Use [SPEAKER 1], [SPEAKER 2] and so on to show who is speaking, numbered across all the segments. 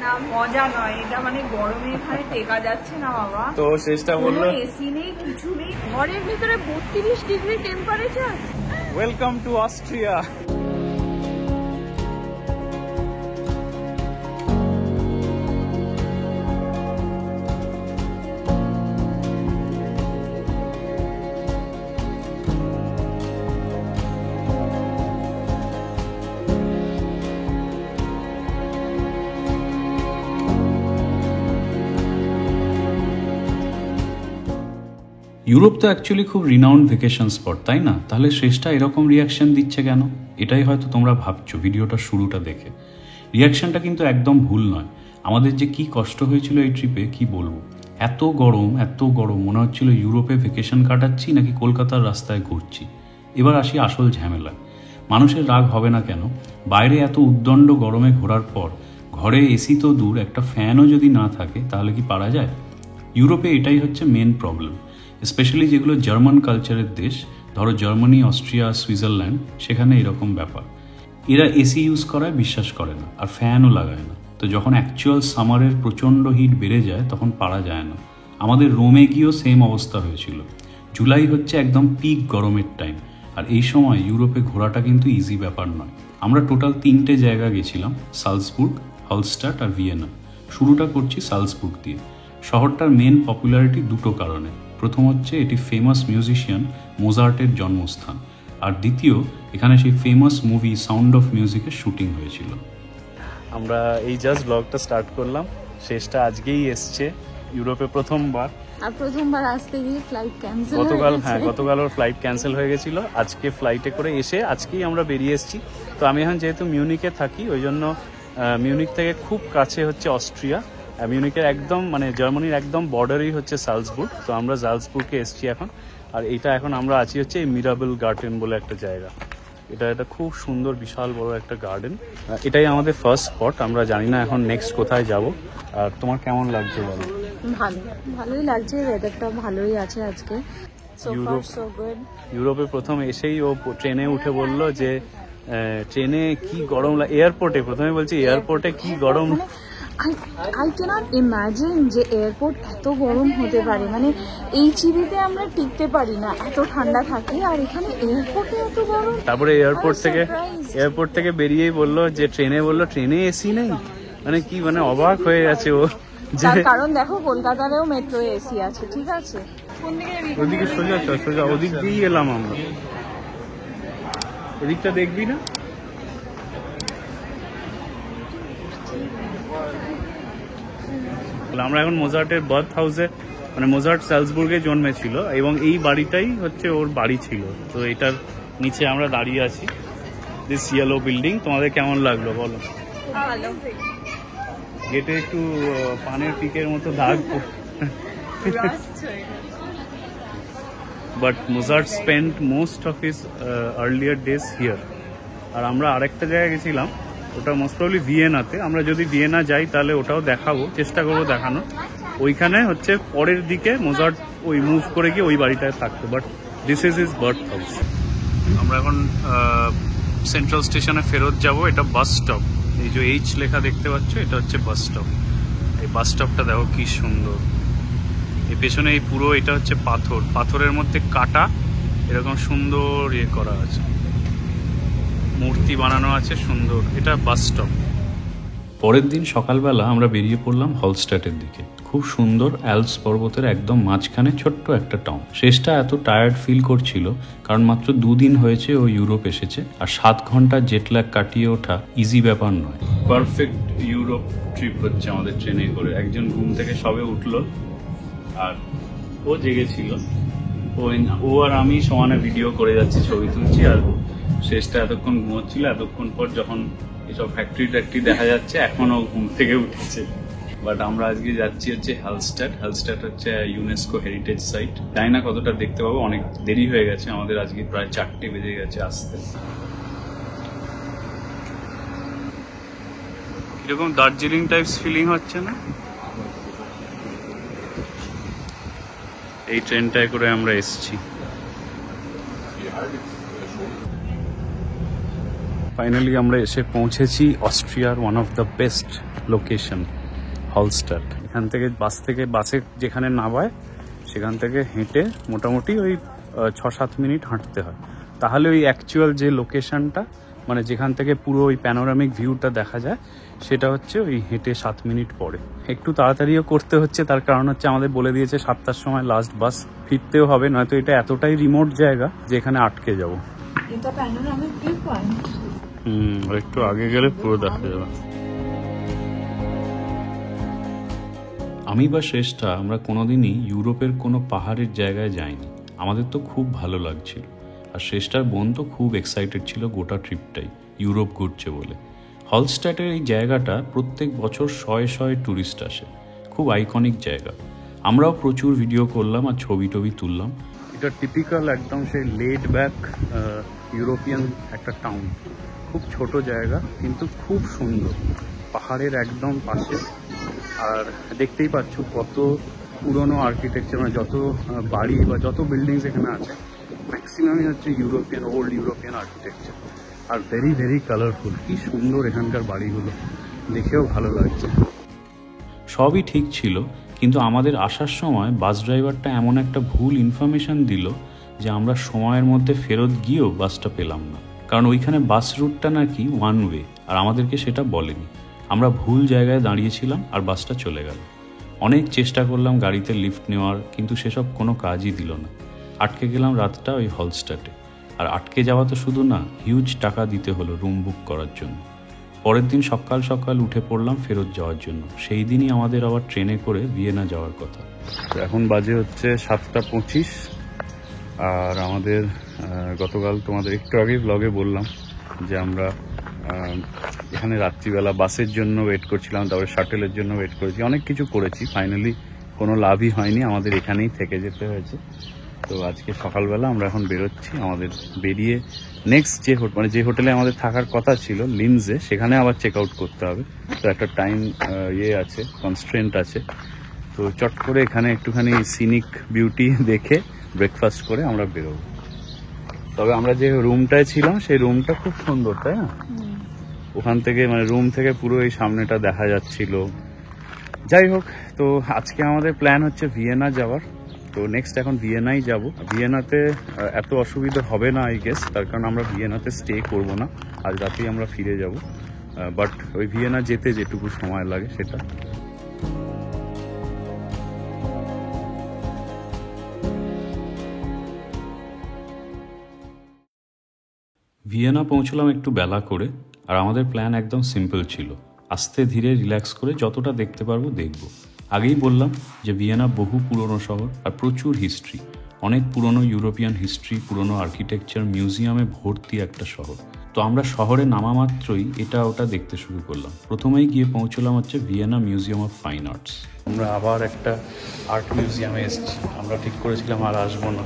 [SPEAKER 1] না মজা নয় এটা, মানে গরমে এখানে টেকা যাচ্ছে না বাবা।
[SPEAKER 2] তো শেষটা বললো
[SPEAKER 1] এসি নেই, কিছু নেই, ঘরের ভিতরে 32 degree temperature.
[SPEAKER 2] Welcome to Austria.
[SPEAKER 3] Europe তো অ্যাকচুয়ালি খুব রিনাউন্ড ভেকেশন স্পট, তাই না? তাহলে শেষটা এরকম রিয়াকশন দিচ্ছে কেন? এটাই হয়তো তোমরা ভাবছো ভিডিওটা শুরুটা দেখে। রিয়াকশনটা কিন্তু একদম ভুল নয়। আমাদের যে কি কষ্ট হয়েছিল এই ট্রিপে কি বলবো। এত গরম মনে হচ্ছিল ইউরোপে ভেকেশন কাটাচ্ছি নাকি কলকাতার রাস্তায় ঘুরছি। এবার আসি আসল ঝামেলায়। মানুষের রাগ হবে না কেন? বাইরে এত উদ্দণ্ড গরমে ঘোরার পর ঘরে এসি তো দূর, একটা ফ্যানও যদি না থাকে তাহলে কি পারা যায়? ইউরোপে এটাই হচ্ছে মেন প্রবলেম। স্পেশালি যেগুলো জার্মান কালচারের দেশ, ধরো জার্মানি, অস্ট্রিয়া, সুইজারল্যান্ড, সেখানে এরকম ব্যাপার। এরা এসি ইউজ করায় বিশ্বাস করে না, আর ফ্যানও লাগায় না। তো যখন অ্যাকচুয়াল সামারের প্রচণ্ড হিট বেড়ে যায় তখন পারা যায় না। আমাদের রোমে গিয়েও সেম অবস্থা হয়েছিল। জুলাই হচ্ছে একদম পিক গরমের টাইম, আর এই সময় ইউরোপে ঘোরাটা কিন্তু ইজি ব্যাপার নয়। আমরা টোটাল 3টে জায়গা গেছিলাম, সালজবুর্গ, হলস্টাট আর ভিয়েনা। শুরুটা করছি সালজবুর্গ দিয়ে। শহরটার মেন পপুলারিটি দুটো কারণে। প্রথম হচ্ছে এটি ফেমাস মিউজিশিয়ান মোজার্টের জন্মস্থান, আর দ্বিতীয় এখানে সেই ফেমাস মুভি সাউন্ড অফ মিউজিকের শুটিং হয়েছিল।
[SPEAKER 2] আমরা এই জাস্ট ব্লগটা স্টার্ট করলাম, শেষটা আজকেই এসছে। ইউরোপে প্রথমবার,
[SPEAKER 1] আর প্রথমবার আসতে গিয়ে ফ্লাইট ক্যান্সেল
[SPEAKER 2] গতকাল ওর ফ্লাইট ক্যান্সেল হয়ে গেছিল। আজকে ফ্লাইটে করে এসে আজকেই আমরা বেরিয়ে এসেছি। তো আমি এখন যেহেতু মিউনিকে থাকি, ওই জন্য মিউনিক থেকে খুব কাছে হচ্ছে অস্ট্রিয়া। মিউনিকের একদম মানে জার্মানির একদম বর্ডারই হচ্ছে সালজবুর্গ। তো আমরা সালজবুর্গে এসেছি এখন। আর এটা এখন আমরা আছি হচ্ছে এই মিরাবেল গার্ডেন বলে একটা জায়গা। এটা খুব সুন্দর, বিশাল বড় একটা গার্ডেন। এটাই আমাদের ফার্স্ট স্পট। আমরা জানি না এখন নেক্সট কোথায় যাব। আর তোমার কেমন লাগছে বলো?
[SPEAKER 1] ভালোই লাগছে, ওয়েদারটা ভালোই আছে আজকে।
[SPEAKER 2] ইউরোপে প্রথম এসেই ও ট্রেনে উঠে বলল যে ট্রেনে কি গরম লাগে। এয়ারপোর্টে প্রথমে বলছি এয়ারপোর্টে কি গরম।
[SPEAKER 1] I cannot imagine যে এয়ারপোর্ট এত গরম হতে পারে। মানে এই চিবিতে আমরা টিকতে পারি না, এত ঠান্ডা থাকে, আর এখানে এয়ারপোর্টে এত গরম।
[SPEAKER 2] তারপরে এয়ারপোর্ট থেকে বেরিয়েই বললো যে ট্রেনে এসি নেই। মানে কি, মানে অবাক হয়ে গেছে ও।
[SPEAKER 1] তার কারণ দেখো কলকাতাতেও মেট্রো এসি আছে, ঠিক আছে?
[SPEAKER 2] ওদিকে সোজা ওদিক দিয়েই এলাম আমরা। ওদিকটা দেখবি না? আমরা এখন মোজার্টের বার্থ হাউসে, মানে মোজার্ট সালজবুর্গে জন্মেছিল এবং এই বাড়িটাই হচ্ছে ওর বাড়ি ছিল। তো এটার নিচে আমরা দাঁড়িয়ে আছি, দিস ইয়েলো বিল্ডিং। তোমাদের কেমন লাগলো বলো? গেটে একটু পানের পিকের মতো দাগ, but Mozart spent most of his earlier days here. আর আমরা আরেকটা জায়গায় গেছিলাম, ওটা মোস্ট প্রবলি ভিয়েনাতে। আমরা যদি ভিয়েনা যাই তাহলে ওটাও দেখাবো, চেষ্টা করবো দেখানো। ওইখানে হচ্ছে পরের দিকে মোজার্ট ওই মুভ করে গিয়ে ওই বাড়িটায় থাকতো, but this is his birth house. আমরা এখন সেন্ট্রাল স্টেশনে ফেরত যাব। এটা বাস স্টপ। এই যে এইচ লেখা দেখতে পাচ্ছ, এটা হচ্ছে বাস স্টপ। এই বাস স্টপটা দেখো কি সুন্দর। এই পেছনে এই পুরো এটা হচ্ছে পাথরের মধ্যে কাটা এরকম সুন্দর ইয়ে করা আছে, মূর্তি বানানো আছে সুন্দর। এটা বাস স্টপ।
[SPEAKER 3] পরের দিন সকালবেলা আমরা বেরিয়ে পড়লাম হলস্টাটের দিকে। খুব সুন্দর অ্যালপস পর্বতের একদম মাঝখানে ছোট্ট একটা টাউন। শেষটা এত টায়ার্ড ফিল করছিল কারণ মাত্র 2 দিন হয়েছে ও ইউরোপ এসেছে, আর 7 ঘন্টা জেটল্যাগ কাটিয়ে ওঠা ইজি ব্যাপার নয়। পারফেক্ট ইউরোপ ট্রিপ হচ্ছে আমাদের ট্রেনে করে। একজন ঘুম থেকে সবে উঠলো আর ও জেগেছিল। ও আর আমি সমানে ভিডিও করে যাচ্ছি, ছবি তুলছি, আর শেষটা এতক্ষণ ঘুমোচ্ছিল। এতক্ষণ পর যখন এসব ফ্যাক্টরি দেখা যাচ্ছে, এখনও ঘুম থেকে উঠেছে। বাট আমরা আজকে যাচ্ছি হচ্ছে হলস্টাট হচ্ছে ইউনেস্কো হেরিটেজ সাইট। জানি না কতটা দেখতে পাবো, অনেক দেরি হয়ে গেছে আমাদের, আজকে প্রায় 4টে বেজে গেছে আসতে।
[SPEAKER 2] এরকম দার্জিলিং টাইপস ফিলিং হচ্ছে না? এই ট্রেনটায় করে আমরা এসেছি। ফাইনালি আমরা এসে পৌঁছেছি অস্ট্রিয়ার one of the best location, Hallstatt. এখান থেকে বাসে যেখানে নামায় সেখান থেকে হেঁটে মোটামুটি ওই 6-7 মিনিট হাঁটতে হয়। তাহলে ওই অ্যাকচুয়াল যে লোকেশনটা, মানে যেখান থেকে পুরো ওই প্যানোরামিক ভিউটা দেখা যায়, সেটা হচ্ছে ওই হেঁটে 7 মিনিট পরে। একটু তাড়াতাড়িও করতে হচ্ছে, তার কারণ হচ্ছে আমাদের বলে দিয়েছে 7টার সময় লাস্ট বাস, ফিরতেও হবে, নয়তো এটা এতটাই রিমোট জায়গা যে এখানে আটকে যাবো।
[SPEAKER 1] এটা প্যানোরামিক ভিউ পয়েন্ট।
[SPEAKER 2] একটু আগে গেলে পুরো দেখা যাবে।
[SPEAKER 3] আমি বা শ্রেষ্ঠা আমরা কোনোদিনই ইউরোপের কোনো পাহাড়ের জায়গায় যাইনি। আমাদের তো খুব ভালো লাগছিল, আর শ্রেষ্ঠার বোন তো খুব এক্সাইটেড ছিল গোটা ট্রিপটাই ইউরোপ ঘুরছে বলে। হলস্টাটের এই জায়গাটা প্রত্যেক বছর শয়ে ট্যুরিস্ট আসে, খুব আইকনিক জায়গা। আমরাও প্রচুর ভিডিও করলাম আর ছবি তুললাম।
[SPEAKER 2] এটা টিপিক্যাল একদম সেই লেড ব্যাক ইউরোপিয়ান একটা টাউন, খুব ছোট জায়গা কিন্তু খুব সুন্দর, পাহাড়ের একদম পাশে। আর দেখতেই পাচ্ছ কত পুরনো আর্কিটেকচার, মানে যত বাড়ি বা যত বিল্ডিংস এখানে আছে ম্যাক্সিমামই হচ্ছে European, old European architecture, are very very colourful. কি সুন্দর এখানকার বাড়িগুলো, দেখেও ভালো লাগছে।
[SPEAKER 3] সবই ঠিক ছিল, কিন্তু আমাদের আসার সময় বাস ড্রাইভারটা এমন একটা ভুল ইনফরমেশন দিল যে আমরা সময়ের মধ্যে ফেরত গিয়েও বাসটা পেলাম না। কারণ ওইখানে বাস রুটটা নাকি ওয়ান ওয়ে, আর আমাদেরকে সেটা বলেনি। আমরা ভুল জায়গায় দাঁড়িয়েছিলাম আর বাসটা চলে গেল। অনেক চেষ্টা করলাম গাড়িতে লিফট নেওয়ার, কিন্তু সেসব কোনো কাজই দিল না। আটকে গেলাম রাতটা ওই হলস্টাটে। আর আটকে যাওয়া তো শুধু না, হিউজ টাকা দিতে হলো রুম বুক করার জন্য। পরের দিন সকাল উঠে পড়লাম ফেরত যাওয়ার জন্য। সেই দিনই আমাদের আবার ট্রেনে করে ভিয়েনা যাওয়ার কথা।
[SPEAKER 2] এখন বাজে হচ্ছে 7:25, আর আমাদের গতকাল তোমাদের একটু আগেই ব্লগে বললাম যে আমরা এখানে রাত্রিবেলা বাসের জন্য ওয়েট করছিলাম, তারপরে শাটেলের জন্য ওয়েট করেছি, অনেক কিছু করেছি। ফাইনালি কোনো লাভই হয়নি, আমাদের এখানেই থেকে যেতে হয়েছে। তো আজকে সকালবেলা আমরা এখন বেরোচ্ছি। আমাদের বেরিয়ে নেক্সট যে হোটেলে আমাদের থাকার কথা ছিল লিনজে, সেখানে আবার চেক আউট করতে হবে। তো একটা টাইম আছে, কনস্ট্রেন্ট আছে। তো চট করে এখানে একটুখানি সিনিক বিউটি দেখে ব্রেকফাস্ট করে আমরা বেরোবো। তবে আমরা যে রুমটায় ছিলাম সেই রুমটা খুব সুন্দর, তাই না? ওখান থেকে মানে রুম থেকে পুরো এই সামনেটা দেখা যাচ্ছিল। যাই হোক, তো আজকে আমাদের প্ল্যান হচ্ছে ভিয়েনা যাওয়ার। তো নেক্সট এখন ভিয়েনাই যাব। ভিয়েনাতে এত অসুবিধা হবে না আই গেস, তার কারণ আমরা ভিয়েনাতে স্টে করব না, আজ রাতেই আমরা ফিরে যাব। বাট ওই ভিয়েনা যেতে যেটুকু সময় লাগে সেটা।
[SPEAKER 3] ভিয়েনা পৌঁছলাম একটু বেলা করে, আর আমাদের প্ল্যান একদম সিম্পল ছিল, আস্তে ধীরে রিল্যাক্স করে যতটা দেখতে পারবো দেখব। আগেই বললাম যে ভিয়েনা বহু পুরনো শহর আর প্রচুর হিস্ট্রি, অনেক পুরনো ইউরোপিয়ান হিস্ট্রি, পুরনো আর্কিটেকচার, মিউজিয়ামে ভর্তি একটা শহর। তো আমরা শহরে নামা মাত্রই এটা ওটা দেখতে শুরু করলাম। প্রথমেই গিয়ে পৌঁছলাম হচ্ছে Vienna museum of fine arts.
[SPEAKER 2] আমরা আবার একটা আর্ট মিউজিয়ামে এসেছি। আমরা ঠিক করেছিলাম আর আসবো না,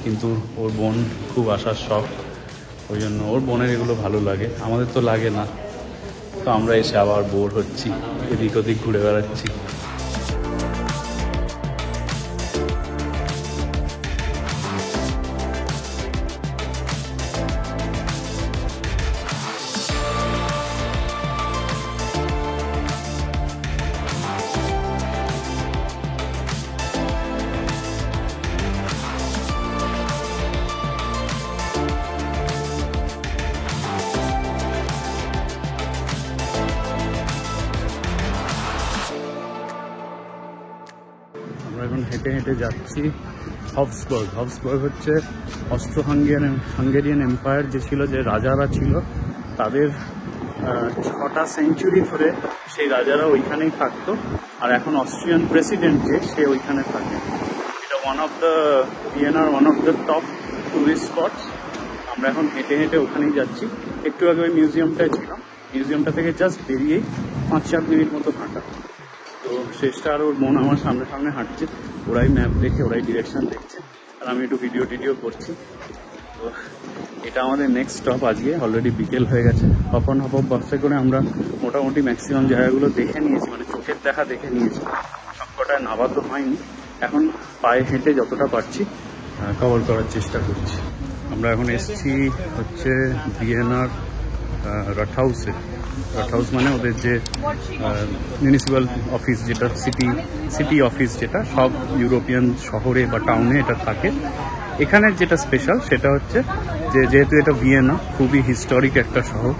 [SPEAKER 2] কিন্তু ওর বোন খুব আসার শখ, ওই জন্য ওর বোনের এগুলো ভালো লাগে, আমাদের তো লাগে না। তো আমরা এসে আবার বোর হচ্ছি, এদিক ওদিক ঘুরে বেড়াচ্ছি। আমরা এখন হেঁটে হেঁটে যাচ্ছি হবসবার্গ। হবসবার্গ হচ্ছে অস্ট্রো হাঙ্গেরিয়ান এম্পায়ার যে ছিল, যে রাজারা ছিল, তাদের 6টা সেঞ্চুরি ধরে সেই রাজারা ওইখানেই থাকতো। আর এখন অস্ট্রিয়ান প্রেসিডেন্ট সে ওইখানে থাকে। এটা ভিয়েনার one of the top tourist spots. আমরা এখন হেঁটে হেঁটে ওখানেই যাচ্ছি। একটু আগে ওই মিউজিয়ামটায় ছিলাম, মিউজিয়ামটা থেকে জাস্ট বেরিয়েই 5-4 মিনিট মতো হাঁটা। তো শেষটা আর ওর বোন আমার সামনে সামনে হাঁটছে, ওরাই ম্যাপ দেখে, ওরাই ডিরেকশন দেখছে, আর আমি একটু ভিডিও করছি। তো এটা আমাদের নেক্সট স্টপ আজকে। অলরেডি বিকেল হয়ে গেছে। হপ বাসে করে আমরা মোটামুটি ম্যাক্সিমাম জায়গাগুলো দেখে নিয়েছি, মানে চোখের দেখা দেখে নিয়েছি। সবকটায় নামা তো হয়নি, এখন পায়ে হেঁটে যতটা পারছি কভার করার চেষ্টা করছি। আমরা এখন এসেছি হচ্ছে ভিয়েনার রথ হাউসে। রথ হাউস মানে ওদের যে মিউনিসিপ্যাল অফিস, যেটা সিটি অফিস, যেটা সব ইউরোপিয়ান শহরে বা টাউনে এটা থাকে। এখানের যেটা স্পেশাল সেটা হচ্ছে যে যেহেতু এটা ভিয়েনা খুবই হিস্টোরিক একটা শহর,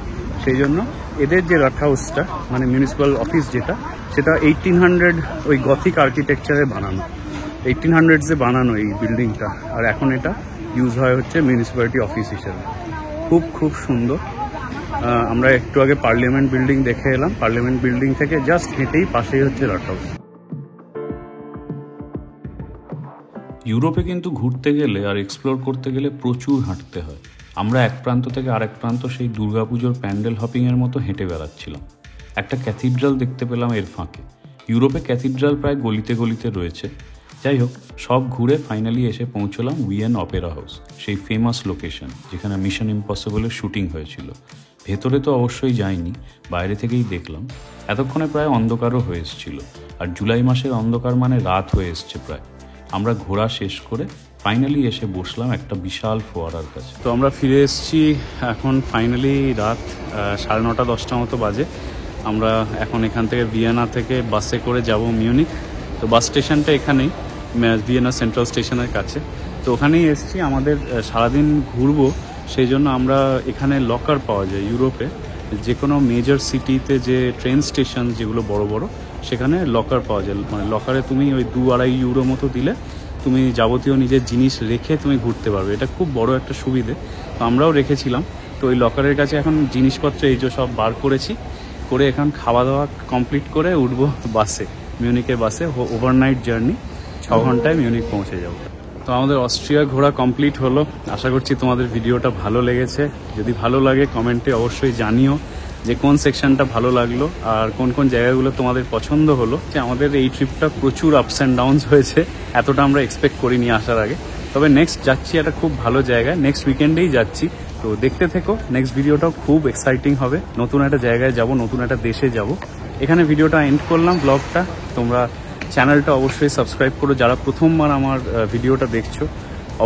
[SPEAKER 2] সেই জন্য এদের যে রথ হাউসটা মানে মিউনিসিপ্যাল অফিস যেটা, সেটা 1800 ওই গথিক আর্কিটেকচারে বানানো, 1800s-এ বানানো এই বিল্ডিংটা। আর এখন এটা ইউজ হয় হচ্ছে মিউনিসিপ্যালিটি অফিস হিসেবে। খুব সুন্দর। আমরা একটু আগে পার্লামেন্ট বিল্ডিং দেখে এলাম, পার্লামেন্ট বিল্ডিং থেকে জাস্ট হেঁটেই পাশেই হচ্ছে রথ হাউস।
[SPEAKER 3] ইউরোপে কিন্তু ঘুরতে গেলে আর এক্সপ্লোর করতে গেলে প্রচুর হাঁটতে হয়। আমরা এক প্রান্ত থেকে আরেক প্রান্ত সেই দুর্গাপুজোর প্যান্ডেল হপিংয়ের মতো হেঁটে বেড়াচ্ছিলাম। একটা ক্যাথিড্রাল দেখতে পেলাম এর ফাঁকে। ইউরোপে ক্যাথিড্রাল প্রায় গলিতে গলিতে রয়েছে। যাই হোক, সব ঘুরে ফাইনালি এসে পৌঁছলাম ভিয়েন অপেরা হাউস, সেই ফেমাস লোকেশন যেখানে মিশন ইম্পসিবলের শুটিং হয়েছিল। ভেতরে তো অবশ্যই যাইনি, বাইরে থেকেই দেখলাম। এতক্ষণে প্রায় অন্ধকারও হয়ে এসেছিল, আর জুলাই মাসের অন্ধকার মানে রাত হয়ে এসছে প্রায়। আমরা ঘোরা শেষ করে ফাইনালি এসে বসলাম একটা বিশাল ফোয়ারার কাছে।
[SPEAKER 2] তো আমরা ফিরে এসেছি, এখন ফাইনালি রাত 9:30 10টা মতো বাজে। আমরা এখন এখান থেকে ভিয়েনা থেকে বাসে করে যাব মিউনিক। তো বাস স্টেশনটা এখানেই, ভিয়েনা সেন্ট্রাল স্টেশনের কাছে। তো ওখানেই এসেছি। আমাদের সারাদিন ঘুরবো, সেই জন্য আমরা এখানে লকার পাওয়া যায় ইউরোপে যে কোনো মেজর সিটিতে, যে ট্রেন স্টেশন যেগুলো বড় বড়, সেখানে লকার পাওয়া যায়। মানে লকারে তুমি ওই 2-2.5 ইউরো মতো দিলে তুমি যাবতীয় নিজের জিনিস রেখে তুমি ঘুরতে পারবে। এটা খুব বড় একটা সুবিধে। তো আমরাও রেখেছিলাম। তো ওই লকারের কাছে এখন জিনিসপত্র এই যে সব বার করেছি, করে এখন খাওয়া দাওয়া কমপ্লিট করে উঠবো বাসে, মিউনিকের বাসে। ওভারনাইট জার্নি, 6 ঘন্টায় মিউনিক পৌঁছে যাব। তো আমাদের অস্ট্রিয়া ঘোরা কমপ্লিট হলো। আশা করছি তোমাদের ভিডিওটা ভালো লেগেছে। যদি ভালো লাগে কমেন্টে অবশ্যই জানিও যে কোন সেকশনটা ভালো লাগলো আর কোন কোন জায়গাগুলো তোমাদের পছন্দ হলো। যে আমাদের এই ট্রিপটা প্রচুর আপস অ্যান্ড ডাউনস হয়েছে, এতটা আমরা এক্সপেক্ট করিনি আসার আগে। তবে নেক্সট যাচ্ছি একটা খুব ভালো জায়গায়, নেক্সট উইকেন্ডেই যাচ্ছি। তো দেখতে থেকো, নেক্সট ভিডিওটাও খুব এক্সাইটিং হবে। নতুন একটা জায়গায় যাব, নতুন একটা দেশে যাব। এখানে ভিডিওটা এন্ড করলাম, ব্লগটা। তোমরা চ্যানেলটা অবশ্যই সাবস্ক্রাইব করো, যারা প্রথমবার আমার ভিডিওটা দেখছো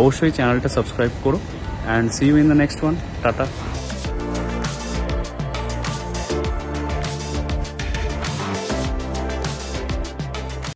[SPEAKER 2] অবশ্যই চ্যানেলটা সাবস্ক্রাইব করো। And see you in the next one. Tata.